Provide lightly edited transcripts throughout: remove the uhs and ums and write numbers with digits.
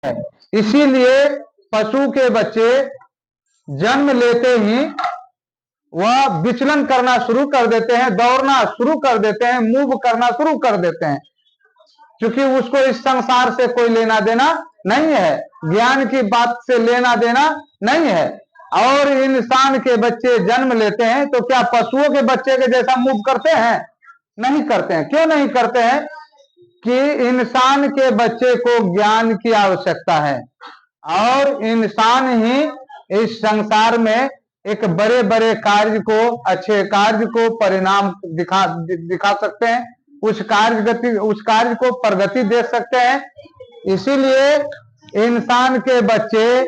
है। इसीलिए पशु के बच्चे जन्म लेते ही वह विचलन करना शुरू कर देते हैं, दौड़ना शुरू कर देते हैं, मूव करना शुरू कर देते हैं, क्योंकि उसको इस संसार से कोई लेना देना नहीं है, ज्ञान की बात से लेना देना नहीं है। और इंसान के बच्चे जन्म लेते हैं तो क्या पशुओं के बच्चे के जैसा मूव करते हैं? नहीं करते हैं। क्यों नहीं करते हैं? कि इंसान के बच्चे को ज्ञान की आवश्यकता है और इंसान ही इस संसार में एक बड़े बड़े कार्य को, अच्छे कार्य को परिणाम दिखा सकते हैं, उस कार्य को प्रगति दे सकते हैं। इसीलिए इंसान के बच्चे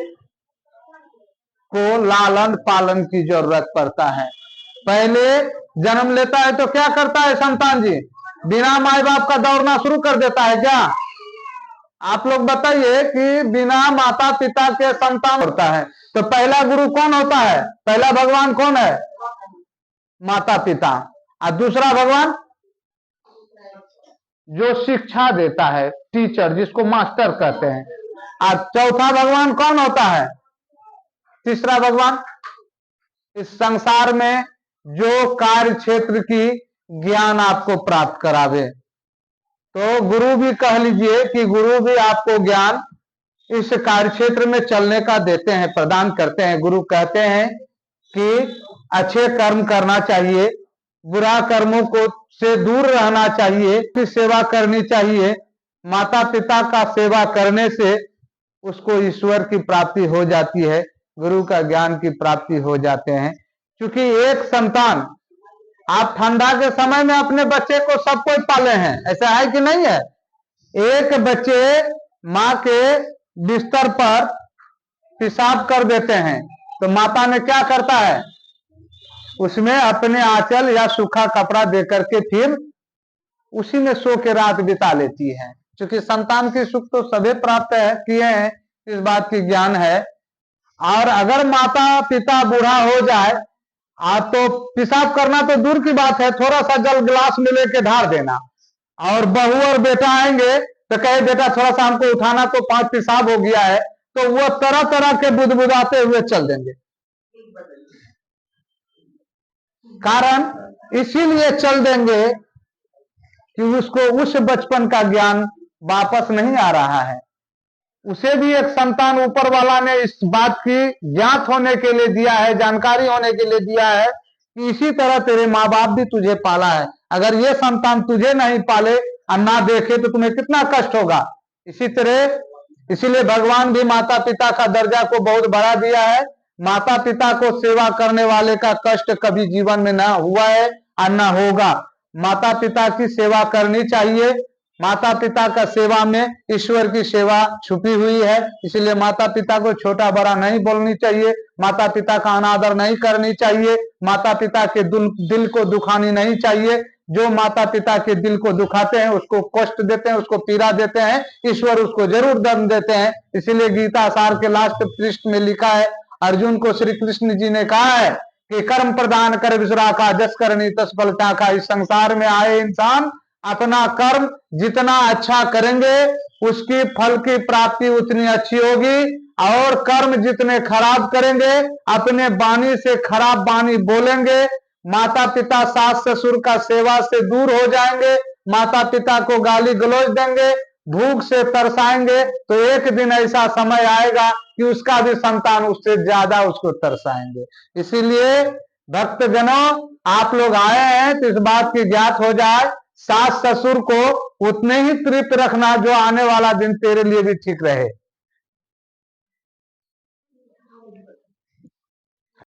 को लालन पालन की जरूरत पड़ता है। पहले जन्म लेता है तो क्या करता है संतान जी? बिना माँ बाप का दौड़ना शुरू कर देता है क्या? आप लोग बताइए कि बिना माता पिता के संतान होता है तो पहला गुरु कौन होता है? पहला भगवान कौन है? माता पिता। और दूसरा भगवान जो शिक्षा देता है, टीचर, जिसको मास्टर कहते हैं। और चौथा भगवान कौन होता है? तीसरा भगवान इस संसार में जो कार्य क्षेत्र की ज्ञान आपको प्राप्त करावे। तो गुरु भी कह लीजिए कि गुरु भी आपको ज्ञान इस कार्य क्षेत्र में चलने का देते हैं, प्रदान करते हैं। गुरु कहते हैं कि अच्छे कर्म करना चाहिए, बुरा कर्मों को से दूर रहना चाहिए, की सेवा करनी चाहिए। माता पिता का सेवा करने से उसको ईश्वर की प्राप्ति हो जाती है, गुरु का ज्ञान की प्राप्ति हो जाते हैं। क्योंकि एक संतान, आप ठंडा के समय में अपने बच्चे को सब कोई पाले हैं, ऐसा है कि नहीं है? एक बच्चे माँ के बिस्तर पर पेशाब कर देते हैं तो माता ने क्या करता है? उसमें अपने आंचल या सूखा कपड़ा देकर के फिर उसी में सो के रात बिता लेती है। क्योंकि संतान की सुख तो सभी प्राप्त किए हैं, इस बात की ज्ञान है। और अगर माता पिता बूढ़ा हो जाए तो पेशाब करना तो दूर की बात है, थोड़ा सा जल गिलास में लेके ढार देना। और बहू और बेटा आएंगे तो कहे बेटा थोड़ा सा हमको उठाना, तो 5 पेशाब हो गया है, तो वो तरह तरह के बुदबुदाते हुए चल देंगे। कारण इसीलिए चल देंगे कि उसको उस बचपन का ज्ञान वापस नहीं आ रहा है। उसे भी एक संतान ऊपर वाला ने इस बात की ज्ञात होने के लिए दिया है, जानकारी होने के लिए दिया है कि इसी तरह तेरे माँ बाप भी तुझे पाला है। अगर ये संतान तुझे नहीं पाले और ना देखे तो तुम्हें कितना कष्ट होगा। इसी तरह इसीलिए भगवान भी माता पिता का दर्जा को बहुत बढ़ा दिया है। माता पिता को सेवा करने वाले का कष्ट कभी जीवन में ना हुआ है और ना होगा। माता पिता की सेवा करनी चाहिए। माता पिता का सेवा में ईश्वर की सेवा छुपी हुई है। इसलिए माता पिता को छोटा बड़ा नहीं बोलनी चाहिए, माता पिता का अनादर नहीं करनी चाहिए, माता पिता के दिल को दुखानी नहीं चाहिए। जो माता पिता के दिल को दुखाते हैं, उसको कष्ट देते हैं, उसको पीड़ा देते हैं, ईश्वर उसको जरूर दंड देते हैं। इसीलिए गीता सार के लास्ट पृष्ठ में लिखा है, अर्जुन को श्री कृष्ण जी ने कहा है कि कर्म प्रदान कर विसुराखा, जस करनी तस फल टाका। इस संसार में आए इंसान अपना कर्म जितना अच्छा करेंगे उसकी फल की प्राप्ति उतनी अच्छी होगी, और कर्म जितने खराब करेंगे, अपने वाणी से खराब वाणी बोलेंगे, माता पिता सास ससुर का सेवा से दूर हो जाएंगे, माता पिता को गाली गलौज देंगे, भूख से तरसाएंगे, तो एक दिन ऐसा समय आएगा कि उसका भी संतान उससे ज्यादा उसको तरसाएंगे। इसीलिए भक्तजनों, आप लोग आए हैं तो इस बात की ज्ञात हो जाए, सास ससुर को उतने ही तृप्त रखना जो आने वाला दिन तेरे लिए भी ठीक रहे।